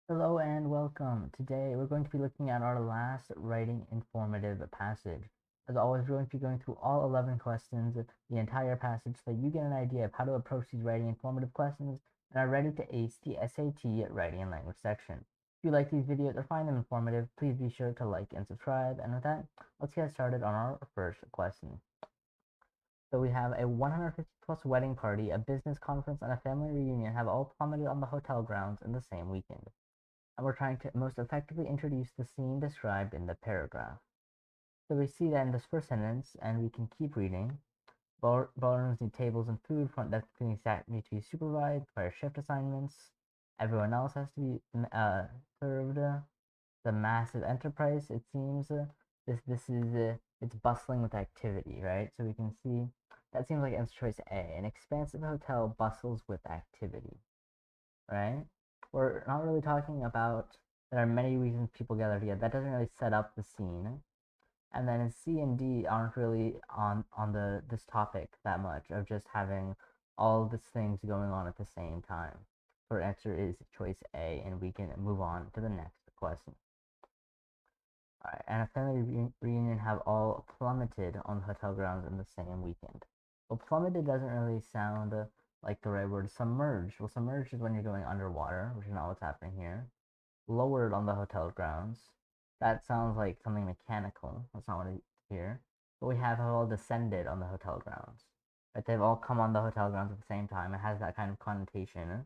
Hello and welcome. Today we're going to be looking at our last writing informative passage. As always, we're going to be going through all 11 questions, the entire passage, so that you get an idea of how to approach these writing informative questions and are ready to ace the SAT writing and language section. If you like these videos or find them informative, please be sure to like and subscribe. And with that, let's get started on our first question. So we have a 150 plus wedding party, a business conference, and a family reunion have all plummeted on the hotel grounds in the same weekend, and we're trying to most effectively introduce the scene described in the paragraph. So we see that in this first sentence, and we can keep reading. Ballrooms need tables and food, front desk cleaning staff need to be supervised, fire shift assignments, everyone else has to be served. The massive enterprise, it seems, this is it's bustling with activity, right? So we can see that seems like answer choice A. An expansive hotel bustles with activity, right? We're not really talking about there are many reasons people gather together. That doesn't really set up the scene. And then C and D aren't really on the this topic that much of just having all these things going on at the same time. So our answer is choice A, and we can move on to the next question. All right, and a family reunion have all plummeted on the hotel grounds in the same weekend. Well, plummeted doesn't really sound like the right word. Submerged. Well, submerged is when you're going underwater, which is not what's happening here. Lowered on the hotel grounds. That sounds like something mechanical. That's not what it is here. But we have all descended on the hotel grounds. Right? They've all come on the hotel grounds at the same time. It has that kind of connotation.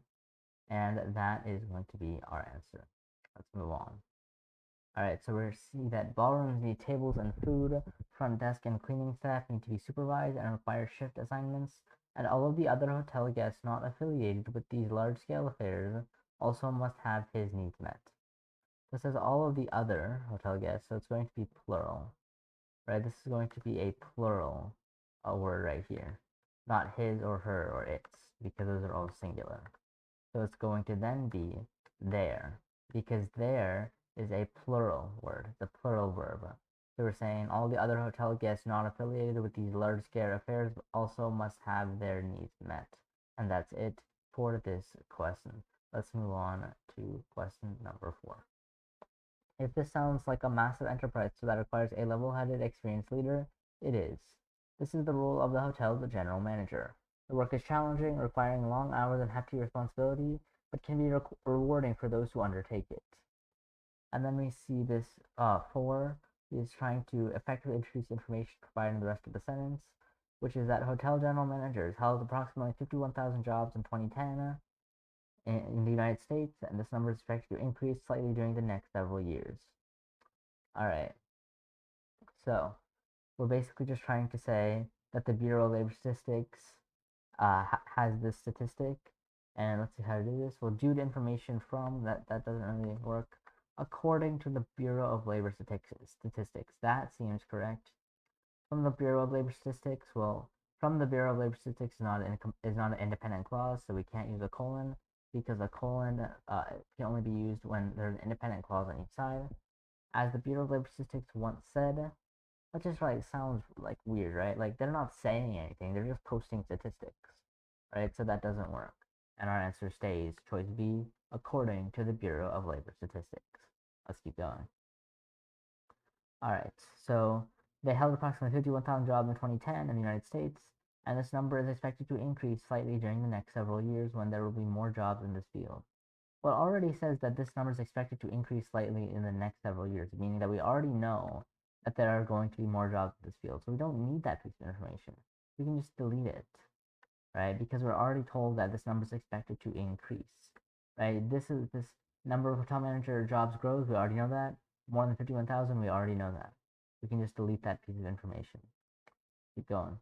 And that is going to be our answer. Let's move on. Alright, so we see that ballrooms need tables and food, front desk and cleaning staff need to be supervised and require shift assignments, and all of the other hotel guests not affiliated with these large-scale affairs also must have his needs met. So it says all of the other hotel guests, so it's going to be plural, right? This is going to be a plural word right here, not his or her or its, because those are all singular. So it's going to then be there, because there is a plural word, the plural verb. So we're saying all the other hotel guests not affiliated with these large scale affairs also must have their needs met. And that's it for this question. Let's move on to question number 4. If this sounds like a massive enterprise so that requires a level-headed, experienced leader, it is. This is the role of the hotel's general manager. The work is challenging, requiring long hours and hefty responsibility, but can be rewarding for those who undertake it. And then we see this 4 is trying to effectively introduce information provided in the rest of the sentence, which is that hotel general managers held approximately 51,000 jobs in 2010 in the United States, and this number is expected to increase slightly during the next several years. All right, so we're basically just trying to say that the Bureau of Labor Statistics has this statistic, and let's see how to do this. Well, due to information from that doesn't really work. According to the Bureau of Labor Statistics, that seems correct. From the Bureau of Labor Statistics, well, from the Bureau of Labor Statistics is not an independent clause, so we can't use a colon because a colon can only be used when there's an independent clause on each side. As the Bureau of Labor Statistics once said, that just like sounds like weird, right? Like they're not saying anything; they're just posting statistics, right? So that doesn't work. And our answer stays choice B, according to the Bureau of Labor Statistics. Let's keep going. All right, so they held approximately 51,000 jobs in 2010 in the United States, and this number is expected to increase slightly during the next several years when there will be more jobs in this field. Well, it already says that this number is expected to increase slightly in the next several years, meaning that we already know that there are going to be more jobs in this field. So we don't need that piece of information. We can just delete it, right? Because we're already told that this number is expected to increase, right? This number of hotel manager jobs grows. We already know that. More than 51,000, we already know that. We can just delete that piece of information. Keep going.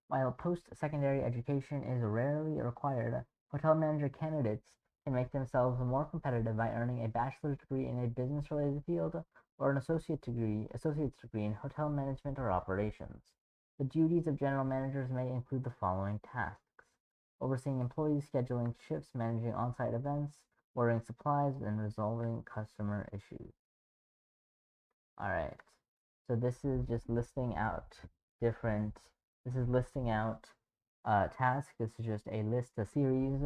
While post-secondary education is rarely required, hotel manager candidates can make themselves more competitive by earning a bachelor's degree in a business-related field or an associate's degree in hotel management or operations. The duties of general managers may include the following tasks: overseeing employees, scheduling shifts, managing on-site events, ordering supplies, and resolving customer issues. All right. So this is just listing out different. This is listing out task. This is just a list, a series.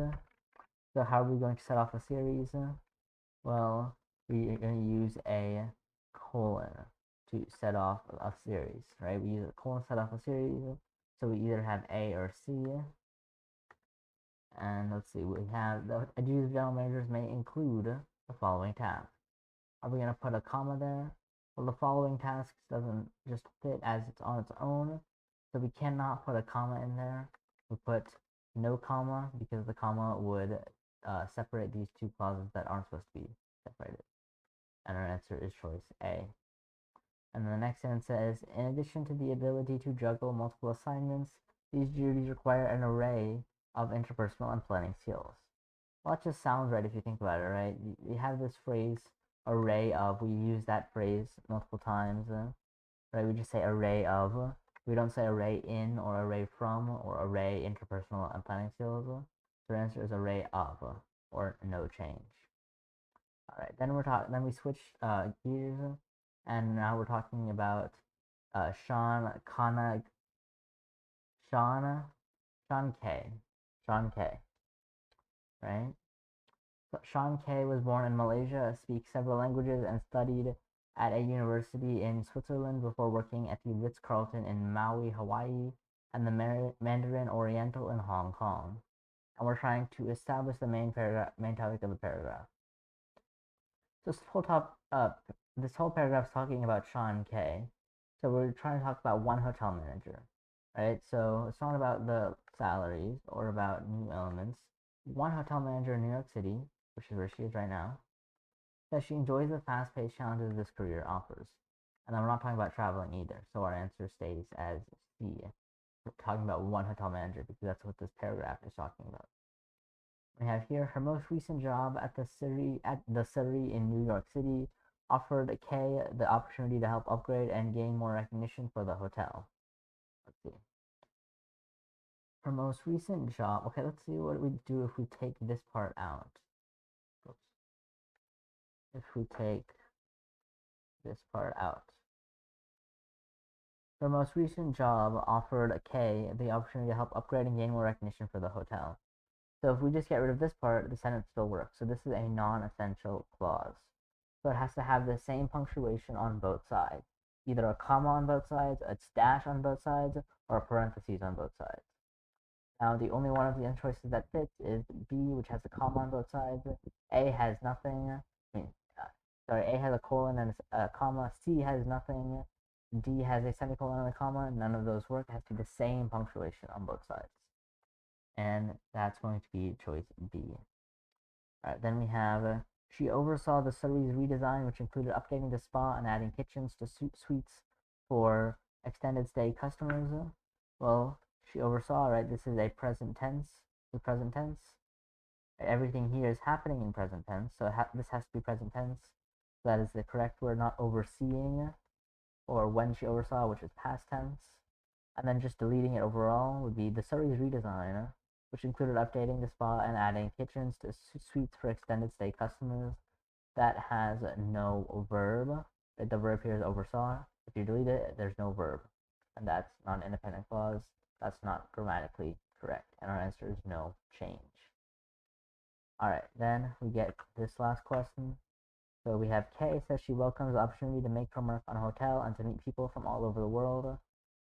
So how are we going to set off a series? Well, we are going to use a colon to set off a series, right? We use a colon to set off a series, so we either have A or C. And let's see, we have the duties of general managers may include the following tasks. Are we going to put a comma there? Well, the following tasks doesn't just fit as it's on its own, so we cannot put a comma in there. We put no comma because the comma would separate these two clauses that aren't supposed to be separated. And our answer is choice A. And the next sentence says, in addition to the ability to juggle multiple assignments, these duties require an array of interpersonal and planning skills. Well, that just sounds right if you think about it, right? You have this phrase, array of. We use that phrase multiple times, right? We just say array of. We don't say array in or array from or array interpersonal and planning skills. So the answer is array of or no change. All right, then we're talking. Then we switch gears, and now we're talking about Sean Kana Sean Sean K. Sean K. Right? So Sean K was born in Malaysia, speaks several languages, and studied at a university in Switzerland before working at the Ritz-Carlton in Maui, Hawaii, and the Mandarin Oriental in Hong Kong. And we're trying to establish the main topic of the paragraph. So this whole paragraph is talking about Sean K. So we're trying to talk about one hotel manager, right? So it's not about the salaries or about new elements. One hotel manager in New York City, which is where she is right now, says she enjoys the fast-paced challenges this career offers. And then we're not talking about traveling either. So our answer stays as C. We're talking about one hotel manager because that's what this paragraph is talking about. We have here her most recent job at the Surrey in New York City offered Kay the opportunity to help upgrade and gain more recognition for the hotel. Let's see. Her most recent job. Okay, let's see what we do if we take this part out. Oops. If we take this part out. Her most recent job offered Kay the opportunity to help upgrade and gain more recognition for the hotel. So if we just get rid of this part, the sentence still works. So this is a non-essential clause. So it has to have the same punctuation on both sides. Either a comma on both sides, a dash on both sides, or a parentheses on both sides. Now the only one of the choices that fits is B, which has a comma on both sides. A has nothing. A has a colon and a comma. C has nothing. D has a semicolon and a comma. None of those work. It has to be the same punctuation on both sides. And that's going to be choice B. Alright, then we have she oversaw the Surrey's redesign, which included updating the spa and adding kitchens to suites for extended stay customers. Well, she oversaw, right? This is a present tense. The present tense. Everything here is happening in present tense, so this has to be present tense. So that is the correct word, not overseeing, or when she oversaw, which is past tense. And then just deleting it overall would be the Surrey's redesign, which included updating the spa and adding kitchens to suites for extended stay customers. That has no verb. The verb here is oversaw. If you delete it, there's no verb. And that's not an independent clause. That's not grammatically correct. And our answer is no change. Alright, then we get this last question. So we have Kay says she welcomes the opportunity to make her mark on a hotel and to meet people from all over the world.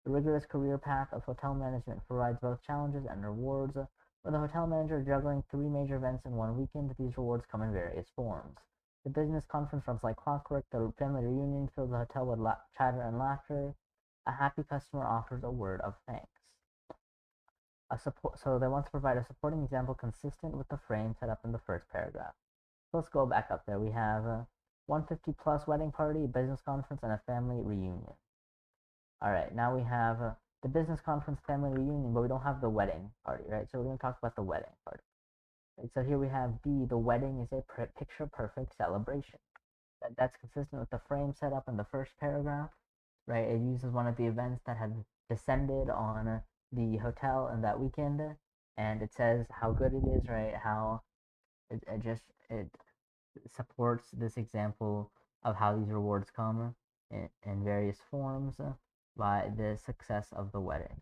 The rigorous career path of hotel management provides both challenges and rewards. For the hotel manager juggling 3 major events in one weekend, these rewards come in various forms. The business conference runs like clockwork, the family reunion fills the hotel with chatter and laughter. A happy customer offers a word of thanks. So they want to provide a supporting example consistent with the frame set up in the first paragraph. So let's go back up there. We have a 150 plus wedding party, a business conference, and a family reunion. Alright, now we have the business conference, family reunion, but we don't have the wedding party, right? So we're going to talk about the wedding party. Right, so here we have B, the wedding is a picture-perfect celebration. That's consistent with the frame set up in the first paragraph, right? It uses one of the events that had descended on the hotel in that weekend, and it says how good it is, right? How it supports this example of how these rewards come in various forms by the success of the wedding,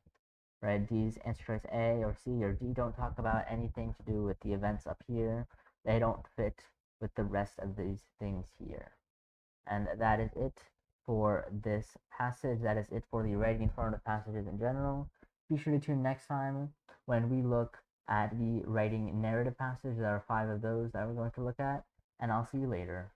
right? These answer choice A or C or D don't talk about anything to do with the events up here. They don't fit with the rest of these things here. And that is it for this passage. That is it for the writing informative passages in general. Be sure to tune next time when we look at the writing narrative passage. There are 5 of those that we're going to look at, and I'll see you later.